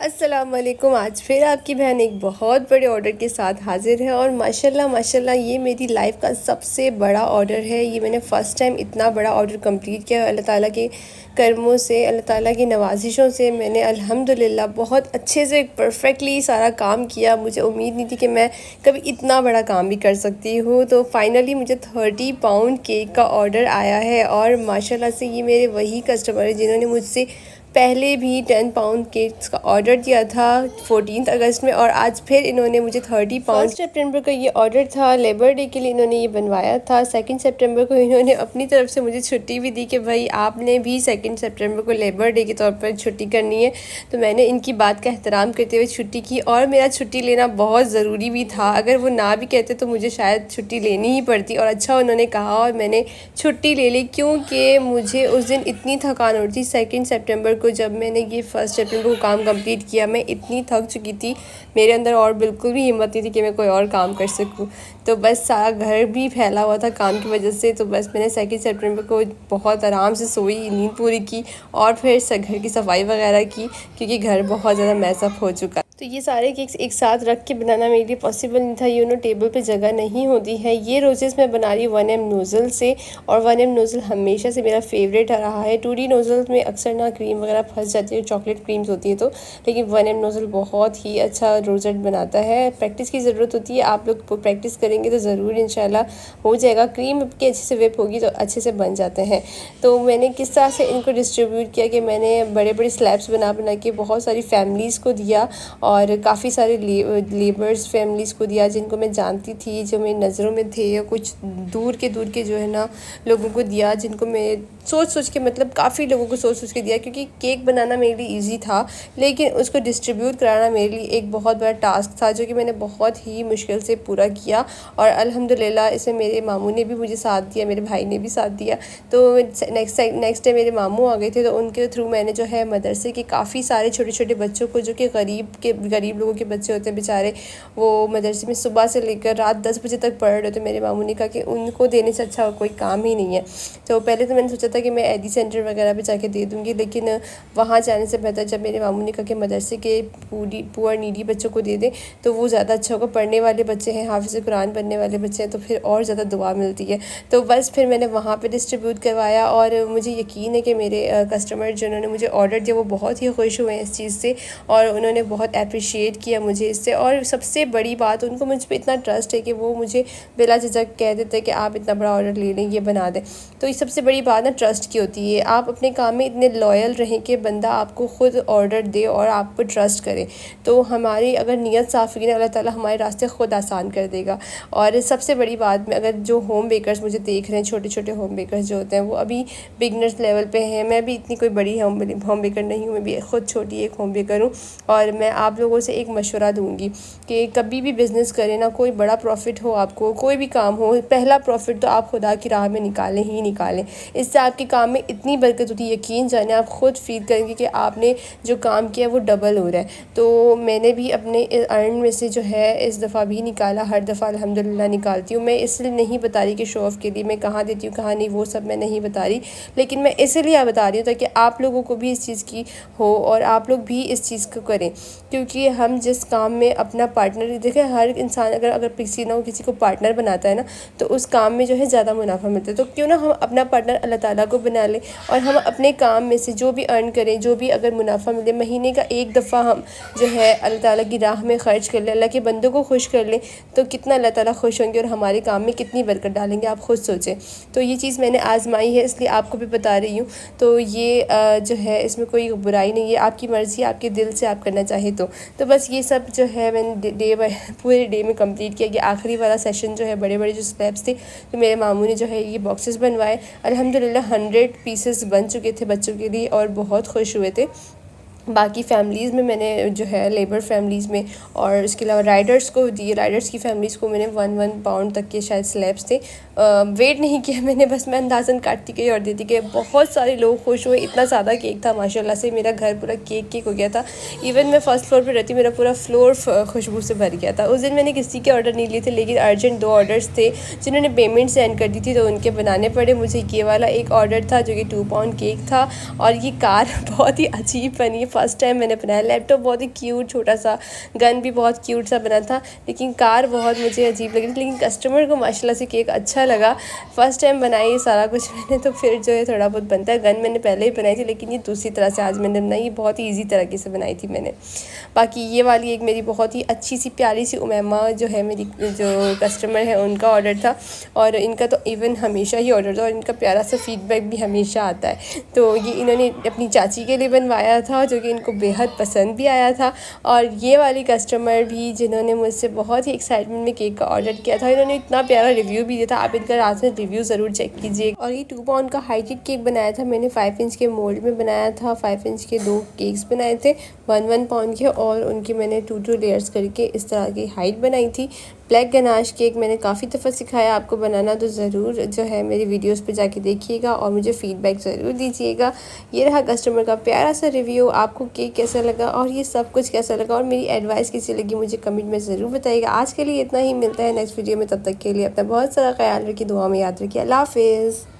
अस्सलाम वालेकुम। आज फिर आपकी बहन एक बहुत बड़े ऑर्डर के साथ हाज़िर है और माशाल्लाह माशाल्लाह ये मेरी लाइफ का सबसे बड़ा ऑर्डर है। ये मैंने फ़र्स्ट टाइम इतना बड़ा ऑर्डर कंप्लीट किया। अल्लाह ताला के करमों से, अल्लाह ताला की नवाजिशों से मैंने अल्हम्दुलिल्लाह बहुत अच्छे से परफेक्टली सारा काम किया। मुझे उम्मीद नहीं थी कि मैं कभी इतना बड़ा काम भी कर सकती हूँ। तो फाइनली मुझे 30 पाउंड केक का ऑर्डर आया है और माशाल्लाह से ये मेरे वही कस्टमर हैं जिन्होंने मुझसे पहले भी 10 पाउंड केक्स का ऑर्डर दिया था 14 अगस्त में, और आज फिर इन्होंने मुझे 30 पाउंड 1 सितंबर का ये ऑर्डर था। लेबर डे के लिए इन्होंने ये बनवाया था। 2 सितंबर को इन्होंने अपनी तरफ से मुझे छुट्टी भी दी कि भाई आपने भी 2 सितंबर को लेबर डे के तौर पर छुट्टी करनी है। तो मैंने इनकी बात का एहतराम करते हुए छुट्टी की, और मेरा छुट्टी लेना बहुत ज़रूरी भी था। अगर वो ना भी कहते तो मुझे शायद छुट्टी लेनी ही पड़ती, और अच्छा उन्होंने कहा और मैंने छुट्टी ले ली, क्योंकि मुझे उस दिन इतनी थकान हो रही थी। 2 सितंबर को जब मैंने ये 1 सितंबर को काम कंप्लीट किया, मैं इतनी थक चुकी थी, मेरे अंदर और बिल्कुल भी हिम्मत नहीं थी कि मैं कोई और काम कर सकूं। तो बस सारा घर भी फैला हुआ था काम की वजह से। तो बस मैंने 2 सितंबर को बहुत आराम से सोई, नींद पूरी की और फिर घर की सफाई वगैरह की, क्योंकि घर बहुत ज़्यादा मैसअप हो चुका। तो ये सारे केक्स एक साथ रख के बनाना मेरे लिए पॉसिबल नहीं था। टेबल पे जगह नहीं होती है। ये रोजेस मैं बना रही हूँ 1M नोज़ल से, और 1M नोज़ल हमेशा से मेरा फेवरेट रहा है। 2D नोज़ल में अक्सर ना क्रीम वगैरह फंस जाती है, चॉकलेट क्रीम्स होती है तो, लेकिन 1M नोज़ल बहुत ही अच्छा रोजेट बनाता है। प्रैक्टिस की ज़रूरत होती है, आप लोग प्रैक्टिस करेंगे तो ज़रूर इंशाल्लाह हो जाएगा। क्रीम के अच्छे से व्हिप होगी तो अच्छे से बन जाते हैं। तो मैंने किस तरह से इनको डिस्ट्रीब्यूट किया कि मैंने बड़े बड़े स्लैब्स बना बना के बहुत सारी फैमिलीज़ को दिया, और काफ़ी सारे लेबर्स फैमिलीज़ को दिया जिनको मैं जानती थी, जो मेरी नज़रों में थे, या कुछ दूर के जो है ना लोगों को दिया, जिनको मैं सोच सोच के, मतलब काफ़ी लोगों को सोच सोच के दिया, क्योंकि केक बनाना मेरे लिए ईजी था, लेकिन उसको डिस्ट्रीब्यूट कराना मेरे लिए एक बहुत बड़ा टास्क था, जो कि मैंने बहुत ही मुश्किल से पूरा किया। और अल्हम्दुलिल्लाह इसमें मेरे मामू ने भी मुझे साथ दिया, मेरे भाई ने भी साथ दिया। तो नेक्स्ट डे मेरे मामू आ गए थे, तो उनके थ्रू मैंने जो है मदरसे के काफ़ी सारे छोटे छोटे बच्चों को, जो कि गरीब लोगों के बच्चे होते हैं बेचारे, वो मदरसे में सुबह से लेकर रात 10 बजे तक पढ़ रहे थे। मेरे मामू ने कहा कि उनको देने से अच्छा कोई काम ही नहीं है। तो पहले तो मैंने सोचा था कि मैं एडी सेंटर वगैरह पे जाके दे दूँगी, लेकिन वहाँ जाने से बेहतर जब मेरे मामू ने कहा कि मदरसे के पुअर नीडी बच्चों को दे दें तो वो ज़्यादा अच्छा होगा। पढ़ने वाले बच्चे हैं, हाफिज़ कुरान बनने वाले बच्चे हैं, तो फिर और ज़्यादा दुआ मिलती है। तो बस फिर मैंने वहाँ पर डिस्ट्रीब्यूट करवाया, और मुझे यकीन है कि मेरे कस्टमर जिन्होंने मुझे ऑर्डर दिया वो बहुत ही खुश हुए हैं इस चीज़ से, और उन्होंने बहुत अप्रिशिएट किया मुझे इससे। और सबसे बड़ी बात, उनको मुझ पर इतना ट्रस्ट है कि वो मुझे बिला झिझक कह देते हैं कि आप इतना बड़ा ऑर्डर ले लें, ये बना दें। तो ये सबसे बड़ी बात ना ट्रस्ट की होती है। आप अपने काम में इतने लॉयल रहें कि बंदा आपको ख़ुद ऑर्डर दे और आप पर ट्रस्ट करे। तो हमारी अगर नीयत साफ़ होगी ना, अल्लाह ताला हमारे रास्ते ख़ुद आसान कर देगा। और सबसे बड़ी बात में, अगर जो होम बेकर्स मुझे देख रहे हैं, छोटे छोटे होम बेकर्स जो होते हैं, वो अभी बिगनर्स लेवल पे हैं। मैं भी इतनी कोई बड़ी होम बेकर नहीं हूँ, मैं भी खुद छोटी एक होम बेकर हूँ। और मैं आप लोगों से एक मशवरा दूँगी कि कभी भी बिज़नेस करें ना, कोई बड़ा प्रॉफिट हो, आपको कोई भी काम हो, पहला प्रॉफिट तो आप खुदा की राह में निकालें ही निकालें। इससे आपके काम में इतनी बरकत होती है, यकीन जाने आप ख़ुद फील करेंगे कि आपने जो काम किया वो डबल हो रहा है। तो मैंने भी अपने अर्न में से जो है इस दफ़ा भी निकाला, हर दफ़ा अल्हम्दुलिल्लाह निकालती हूँ। मैं इसलिए नहीं बता रही कि शो ऑफ़ के लिए मैं कहाँ देती हूँ कहाँ नहीं, वो सब मैं नहीं बता रही, लेकिन मैं इसलिए बता रही हूँ ताकि आप लोगों को भी इस चीज़ की हो और आप लोग भी इस चीज़ को करें। क्योंकि हम जिस काम में अपना पार्टनर, देखें हर इंसान अगर किसी को पार्टनर बनाता है ना, तो उस काम में जो है ज़्यादा मुनाफा मिलता है। तो क्यों ना हम अपना पार्टनर अल्लाह ताला को बना लें, और हम अपने काम में से जो भी अर्न करें, जो भी अगर मुनाफा मिले, महीने का एक दफ़ा हम जो है अल्लाह ताला की राह में ख़र्च कर लें, अल्लाह के बंदों को खुश कर लें, तो कितना अल्लाह ताला खुश होंगे और हमारे काम में कितनी बरकत डालेंगे, आप खुद सोचें। तो ये चीज़ मैंने आजमाई है, इसलिए आपको भी बता रही हूँ। तो ये जो है इसमें कोई बुराई नहीं है, आपकी मर्ज़ी, आपके दिल से आप करना चाहें तो बस ये सब जो है मैंने पूरे डे में कंप्लीट किया। कि आखिरी वाला सेशन जो है, बड़े बड़े जो स्लैब्स थे, तो मेरे मामू ने जो है ये बॉक्सेस बनवाए। अल्हम्दुलिल्लाह 100 पीसेस बन चुके थे बच्चों के लिए, और बहुत खुश हुए थे। बाकी फ़ैमिलीज़ में मैंने जो है लेबर फैमिलीज़ में, और इसके अलावा राइडर्स को दिए। राइडर्स की फ़ैमिलीज़ को मैंने 1 पाउंड तक के शायद स्लैब्स थे। वेट नहीं किया मैंने, बस मैं अंदाज़न काटती गई और देती गई। बहुत सारे लोग खुश हुए, इतना ज़्यादा केक था माशाल्लाह से, मेरा घर पूरा केक हो गया था। इवन मैं फ़र्स्ट फ्लोर पे रहती, मेरा पूरा फ्लोर खुशबू से भर गया था। उस दिन मैंने किसी के ऑर्डर नहीं लिए थे, लेकिन अर्जेंट 2 ऑर्डर्स थे जिन्होंने पेमेंट सेंड कर दी थी, तो उनके बनाने पड़े मुझे। ये वाला एक ऑर्डर था जो कि 2 पाउंड केक था, और ये कार बहुत ही अजीब बनी है। फर्स्ट टाइम मैंने बनाया। लैपटॉप बहुत ही क्यूट छोटा सा, गन भी बहुत क्यूट सा बना था, लेकिन कार बहुत मुझे अजीब लगी थी। लेकिन कस्टमर को माशाल्लाह से केक अच्छा लगा। फर्स्ट टाइम बनाई ये सारा कुछ मैंने, तो फिर जो है थोड़ा बहुत बनता है। गन मैंने पहले ही बनाई थी, लेकिन ये दूसरी तरह से आज मैंने बनाई, ये बहुत ही ईजी तरीके से बनाई थी मैंने। बाकी ये वाली एक मेरी बहुत ही अच्छी सी प्यारी सी उमैमा जो है मेरी जो कस्टमर है उनका ऑर्डर था, और इनका तो इवन हमेशा ही ऑर्डर था, और इनका प्यारा सा फीडबैक भी हमेशा आता है। तो ये इन्होंने अपनी चाची के लिए बनवाया था, जो कि इनको बेहद पसंद भी आया था। और ये वाली कस्टमर भी जिन्होंने मुझसे बहुत ही एक्साइटमेंट में केक का ऑर्डर किया था, इन्होंने इतना प्यारा रिव्यू भी दिया था। आप इनका रात में रिव्यू ज़रूर चेक कीजिए। और ये 2 पाउंड का हाइटेड केक बनाया था मैंने, 5 इंच के मोल्ड में बनाया था। 5 इंच के 2 केक्स बनाए थे, 1 पाउंड के, और उनकी मैंने 2 लेयर्स करके इस तरह की हाइट बनाई थी। ब्लैक गनाश केक मैंने काफ़ी दफ़ा सिखाया आपको बनाना, तो ज़रूर जो है मेरी वीडियोस पे जाके देखिएगा और मुझे फ़ीडबैक ज़रूर दीजिएगा। ये रहा कस्टमर का प्यारा सा रिव्यू। आपको केक कैसा लगा और ये सब कुछ कैसा लगा और मेरी एडवाइस कैसी लगी मुझे कमेंट में ज़रूर बताइएगा। आज के लिए इतना ही, मिलता है नेक्स्ट वीडियो में। तब तक के लिए अपना बहुत सारा ख्याल रखिए, दुआ में याद रखिए। अल्लाह हाफिज़।